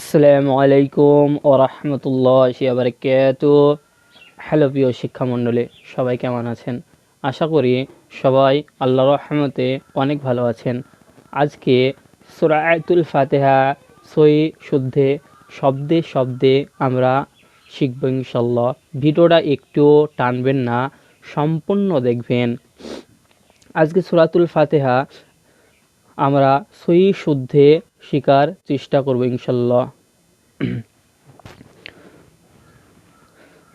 আসসালামু আলাইকুম ওয়া রাহমাতুল্লাহি ওয়া বারাকাতুহু। হ্যালো প্রিয় শিক্ষামণ্ডলী, সবাই কেমন আছেন? আশা করি সবাই আল্লাহর রহমতে অনেক ভালো আছেন। আজকে সূরা আয়াতুল ফাতিহা সহি শুদ্ধে শব্দে শব্দে আমরা শিখব ইনশাআল্লাহ। ভিডিওটা একটু টানবেন না, সম্পূর্ণ দেখবেন। আজকে সূরাতুল ফাতিহা আমরা সহি শুদ্ধে শেখার চেষ্টা করব ইনশাআল্লাহ।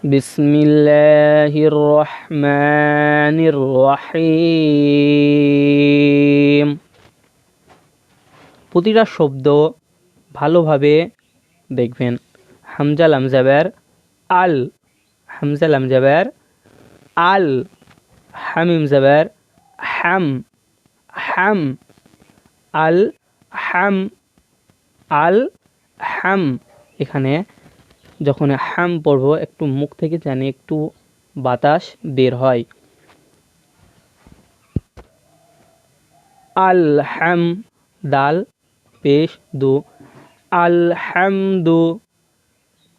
বিসমিল্লাহির রহমানির রহিম। প্রতিটা শব্দ ভালোভাবে দেখবেন। হামজা লাম জাবার আল, হামজা লাম জাবার আল, হামিম জাবার হাম, হাম, আল হাম, আল হাম। এখানে যখন হাম পড়ব একটু মুখ থেকে জানি একটু বাতাস বের হয়। আল হাম, দাল পেশ দু, আল হামদু,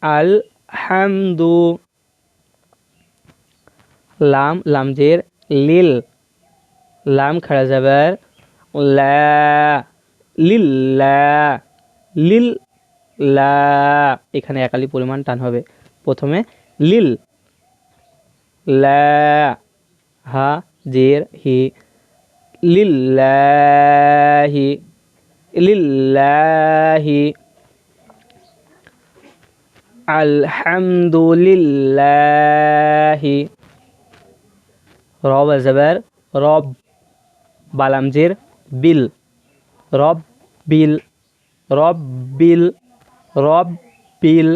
আল হামদু। লাম লামজের লিল, লাম খাড়া যাবার লা, লিল্লা, লিল লা। এখানে একালি পরিমাণ টান হবে। প্রথমে লিল, লা, হা জের হি, লিল্লাহি, লিল্লাহি, আলহামদুলিল্লাহি। রব জাবার রব, বালামজের বিল, রব বিল, রব বিল, রব বিল।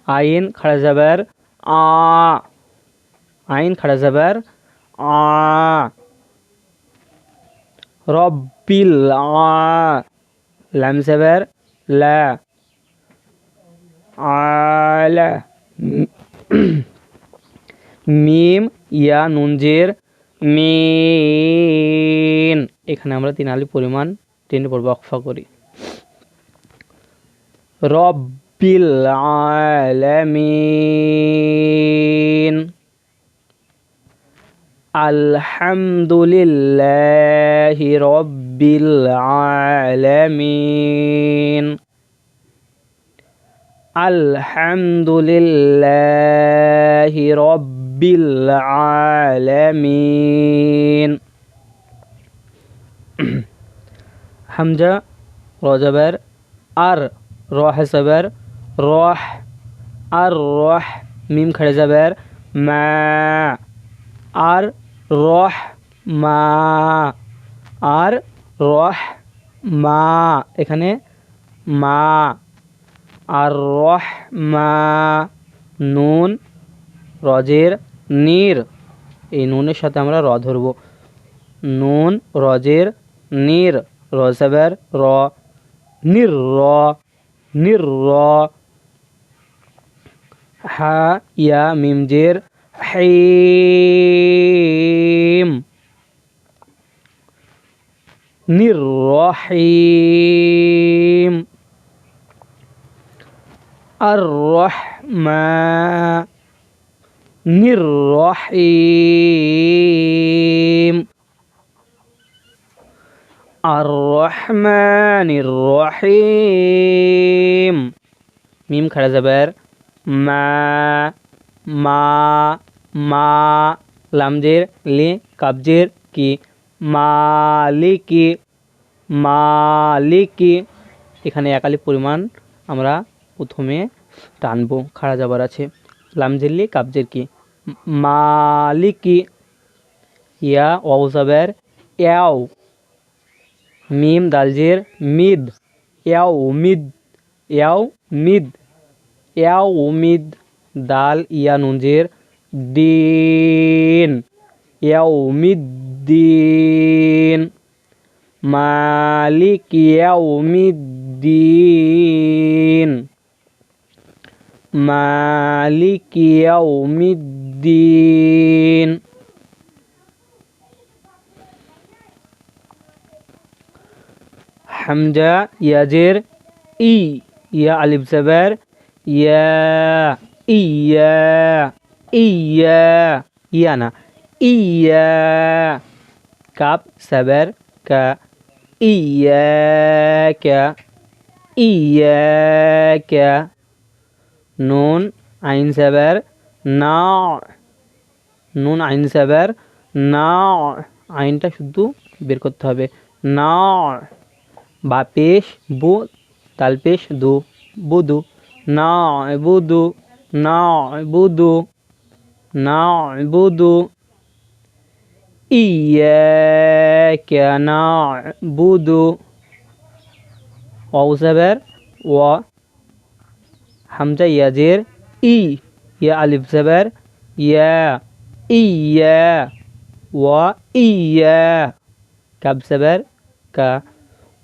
আইন খাড়া যাবার আ, আইন খাড়া যাবার আ, রব্বিল আ। লাম যাবার লা, আলা। মিম ইয়া নুনজের মিন। এখানে আমরা 3 আলিফ পরিমাণ টেনে পড়ব, অক্ফা করি। রব্বিল আলামিন, আলহামদুলিল্লাহি রব্বিল আলামিন, আলহামদুলিল্লাহি রব্বিল আলামিন। হামজা রজাবার আর, রহ জাবার রহ, আর রহ। মিম খাড়ে যাবার মা, আর রহ মা, আর রহ মা। এখানে মা, আর রহ মা। নুন রজের নির, এই নুনের সাথে আমরা র ধরব। নুন রজের নির, রজাবার র, নির র, নির র। হা ইয়া মিমজের হাইম, নির রহিম। আর রহমা, নির রহিম। আর রহমানির রহিম। মিম খাড়া যাবার মা, মা, মা। লামজের লি, কাবজের কি, মালিকি, মালিকি। এখানে একালি পরিমাণ আমরা প্রথমে টানবো, খাড়া যাবার আছে। লামজের লি, কাবজের কি, মালিকি। ইয়া ওয়াও যাবার ইয়াও, মিম দালজের মিদ, ইয়াও মিদ, ইয়াও মিদ, ইয়াও মিদ। দাল ইয়া নুনজের দিন, ইয়াও মিদ্দিন, মালিক ইয়াও মিদ্দিন, মালিক ইয়াও মিদ্দিন। হামজা ইয়াজের ই, ইয়া আলিফ জবর ইয়া ইয়া ইয়া ইয়া না ইয়া কাপ জবর কা ইয়াকা ইয়াকা নুন আইন জবর না নুন আইন জবর না আইনটা শুধু বের করতে হবে না বা পেশ বু তাল পেশ দু বুদু না বুদু না বুদু না বুদু ইয়াকা না'বুদু ওয়াও জবর ওয়া হামজা ইয়া জের ই ইয়া আলিফ জবর ইয়া ইয়া ওয়া ইয়া কাব জবর কা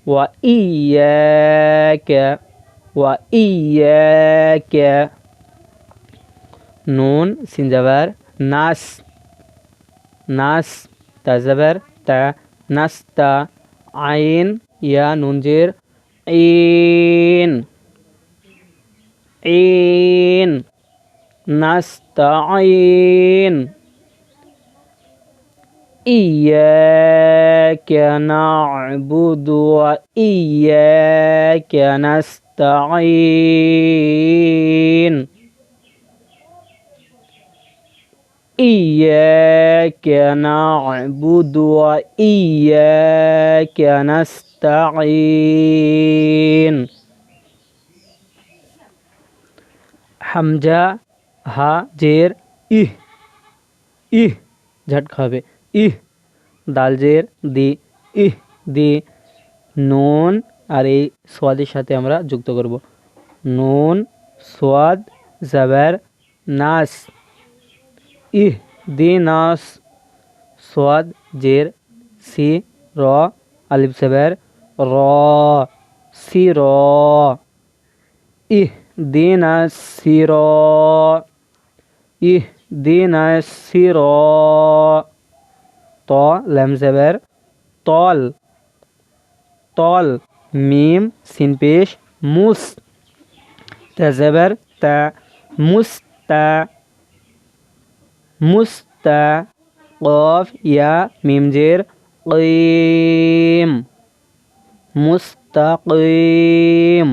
ওয়া ইয়াকা ওয়া ইয়াকা নুন সিন জবর নাস নাস তা জবর তা নাস্তা আইন ইয়া নুন জের ইন ইন নাস্তাইন ইয়াকা না'বুদু ওয়া ইয়াকা নাস্তাইন ইয়াকা না'বুদু ওয়া ইয়াকা নাস্তাইন হামজা হা জের ইহ ইহ ঝটকা হবে ইহ দাল জের দি ইহ দি নুন আর এই সোয়াদের সাথে আমরা যুক্ত করব নুন সোয়াদ জবর নাস ইহ দি নাস সোয়াদ জের সি র আলিফ জবর র সি র ইহ দিনা সির ইহ দিনা সির ত লাম জবর তল তল মিম সিন পেশ মুস তা জবর তা মুস্তা মুস্তা কফ ইয়া মিম জের কিম মুস্তাকিম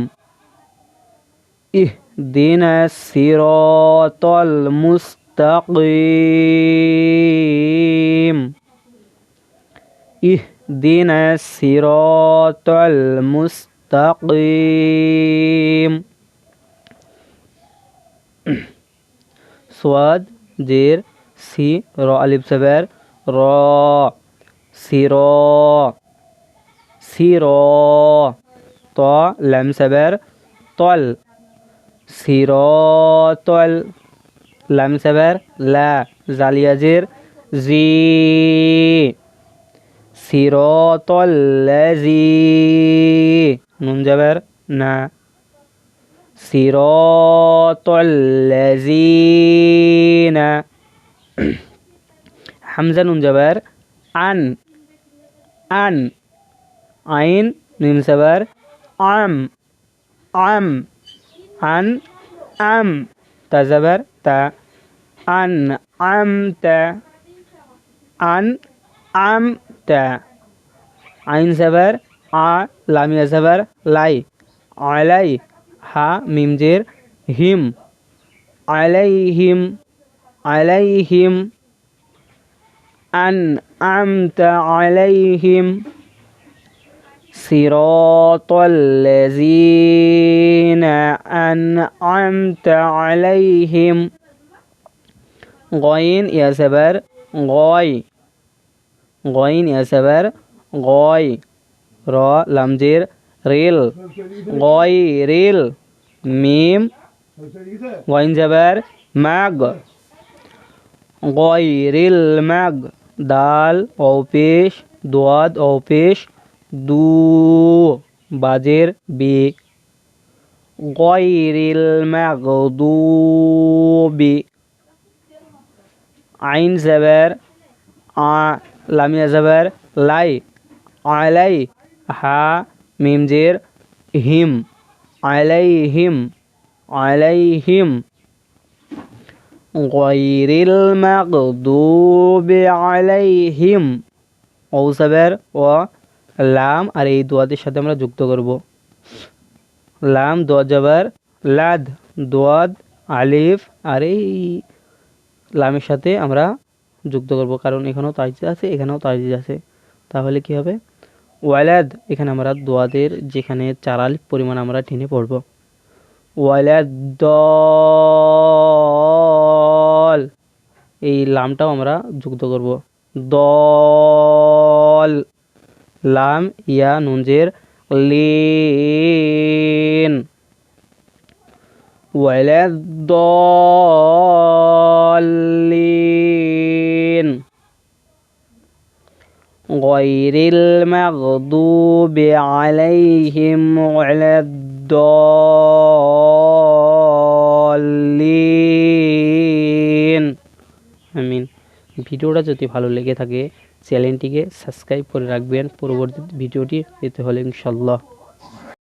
اهدنا الصراط المستقيم اهدنا الصراط المستقيم صاد جير سي را ألف زبر را سيرا سيرا طا لام زبر طل সিরাতাল লাম জবর লা জালিয়া জের জি সিরাতাল লাজি নুন জবর না সিরাতাল লাজিনা হামজা নুন জবর আন আন আইন নুন জবর আম আম আন আম তা জবর তা আন আমতা আন আমতা আইন জবর আ লামিয়া জবর লাই আলাই হা মিম জের হিম আলাইহিম আলাইহিম আন আমতা আলাইহিম صراط الذين أنعمت عليهم غين يا سبر غاي غين يا سبر غاي را لمجير ريل غاي ريل ميم غين جبر ماغ غير الماغ دال أو بيش دواد أو بيش দু বাজের বি গয়রিল মাগদুবি আইন জবর আ লামিয়া জবর লাই আলাই হা মিম জের হিম আলাইহিম আলাইহিম গায়রিল মাগদুবি আলাইহিম ওসাবের ও লাম আর এই দোয়াদের সাথে আমরা যুক্ত করব লাম দোয়া জবর লাদ দোয়াদ আলিফ আর এই লামের সাথে আমরা যুক্ত করব কারণ এখানেও তাজদিদ আছে এখানেও তাজদিদ আছে তাহলে কি হবে ওয়ালাদ এখানে আমরা দোয়াদের যেখানে 4 আলিফ পরিমাণ আমরা টেনে পড়ব ওয়ালাদ দল এই লামটাও আমরা যুক্ত করব দল লাম ইয়া নুনজের লিন ওয়ালাদ দলিন গায়রিল মাগদুবি আলাইহিম ওয়ালাদ দলিন আমিন। ভিডিওটা যদি ভালো লেগে থাকে চ্যানেলটিকে সাবস্ক্রাইব করে রাখবেন পরবর্তী ভিডিওটি পেতে হলে ইনশাআল্লাহ।